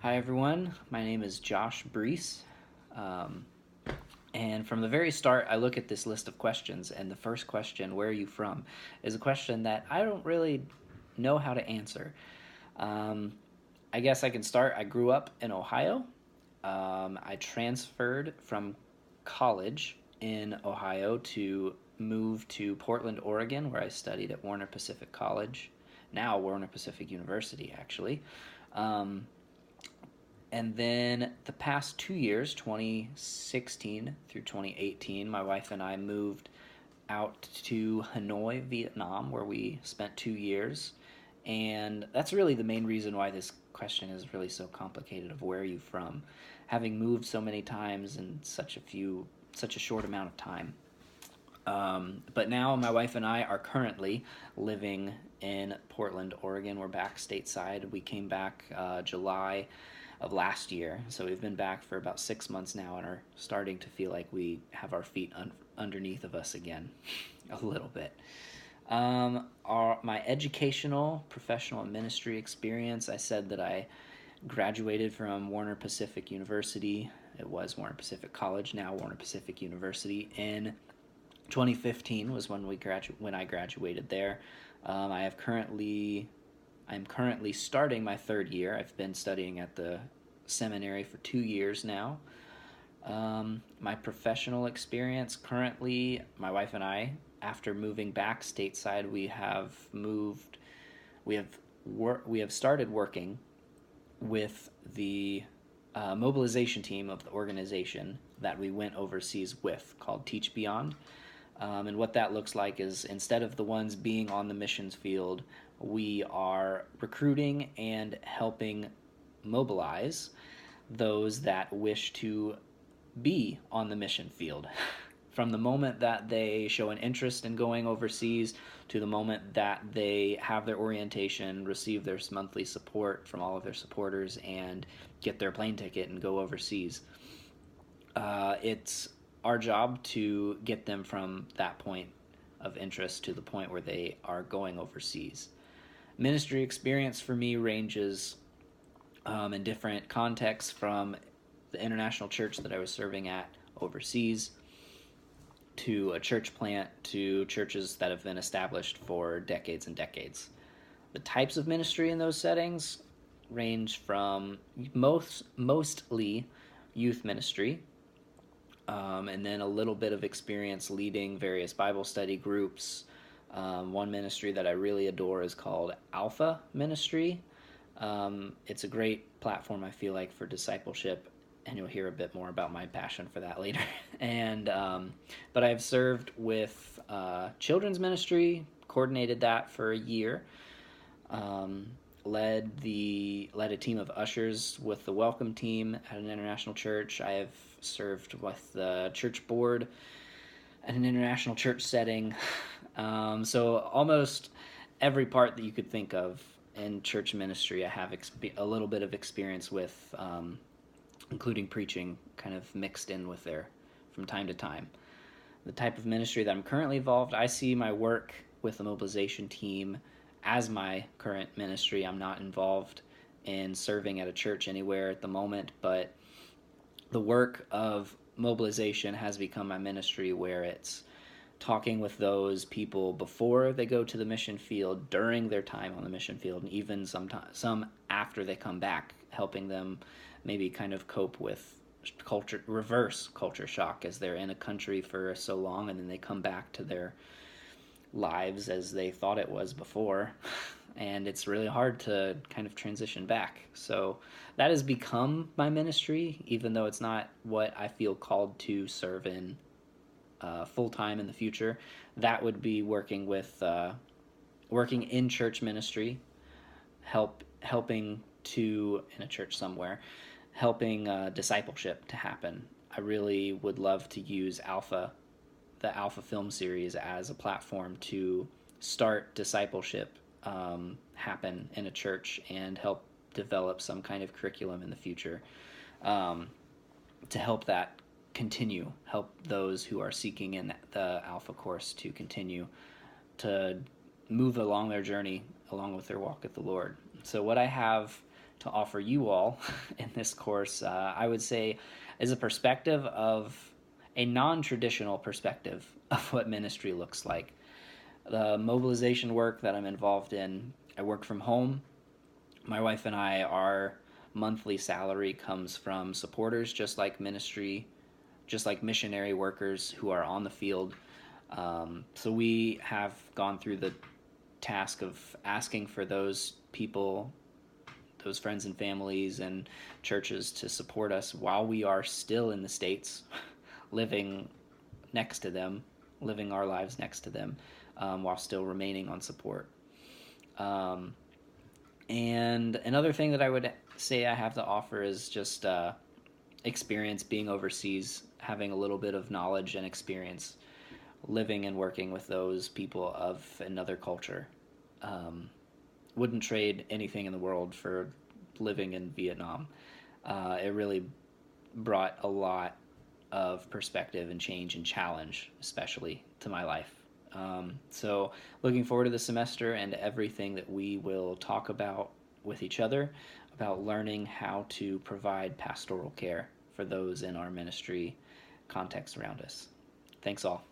Hi everyone, my name is Josh Brees. Um, and from the very start, I look at this list of questions, and the first question, where are you from, is a question that I don't really know how to answer. Um, I guess I can start. I grew up in Ohio. I transferred from college in Ohio to move to Portland, Oregon, where I studied at Warner Pacific College, now Warner Pacific University, actually. Um, and then the past 2 years, 2016 through 2018, my wife and I moved out to Hanoi, Vietnam, where we spent 2 years. And that's really the main reason why this question is really so complicated of where are you from, having moved so many times in such a short amount of time. But now my wife and I are currently living in Portland, Oregon. We're back stateside. We came back July of last year, so we've been back for about 6 months now and are starting to feel like we have our feet underneath of us again, a little bit. My educational, professional, and ministry experience, I said that I graduated from Warner Pacific University. It was Warner Pacific College, now Warner Pacific University, in 2015 was when I graduated there. I'm currently starting my third year. I've been studying at the seminary for 2 years now. My professional experience currently, my wife and I, after moving back stateside, we have started working with the mobilization team of the organization that we went overseas with, called Teach Beyond. And what that looks like is, instead of the ones being on the missions field, we are recruiting and helping mobilize those that wish to be on the mission field. From the moment that they show an interest in going overseas to the moment that they have their orientation, receive their monthly support from all of their supporters, and get their plane ticket and go overseas. It's our job to get them from that point of interest to the point where they are going overseas. Ministry experience for me ranges in different contexts, from the international church that I was serving at overseas to a church plant to churches that have been established for decades and decades. The types of ministry in those settings range from mostly youth ministry, and then a little bit of experience leading various Bible study groups. One ministry that I really adore is called Alpha Ministry. It's a great platform, I feel like, for discipleship, and you'll hear a bit more about my passion for that later. But I've served with children's ministry, coordinated that for a year, led a team of ushers with the welcome team at an international church. I have served with the church board at an international church setting. So almost every part that you could think of in church ministry, I have a little bit of experience with, including preaching kind of mixed in with there from time to time. The type of ministry that I'm currently involved, I see my work with the mobilization team as my current ministry. I'm not involved in serving at a church anywhere at the moment, but the work of mobilization has become my ministry, where it's talking with those people before they go to the mission field, during their time on the mission field, and even some after they come back, helping them maybe kind of cope with reverse culture shock, as they're in a country for so long and then they come back to their lives as they thought it was before, and it's really hard to kind of transition back. So that has become my ministry, even though it's not what I feel called to serve in full time in the future. That would be working in church ministry, helping to, in a church somewhere, helping discipleship to happen. I really would love to use the Alpha film series, as a platform to start discipleship happen in a church and help develop some kind of curriculum in the future, to help that help those who are seeking in the Alpha course to continue to move along their journey along with their walk with the Lord. So what I have to offer you all in this course, I would say, is a perspective of a non-traditional perspective of what ministry looks like. The mobilization work that I'm involved in, I work from home. My wife and I, our monthly salary comes from supporters, just like missionary workers who are on the field. So we have gone through the task of asking for those people, those friends and families and churches to support us while we are still in the States, living next to them, living our lives next to them, while still remaining on support. And another thing that I would say I have to offer is just experience being overseas, having a little bit of knowledge and experience living and working with those people of another culture. Wouldn't trade anything in the world for living in Vietnam. It really brought a lot of perspective and change and challenge, especially to my life. So looking forward to the semester and everything that we will talk about with each other about learning how to provide pastoral care for those in our ministry context around us. Thanks all.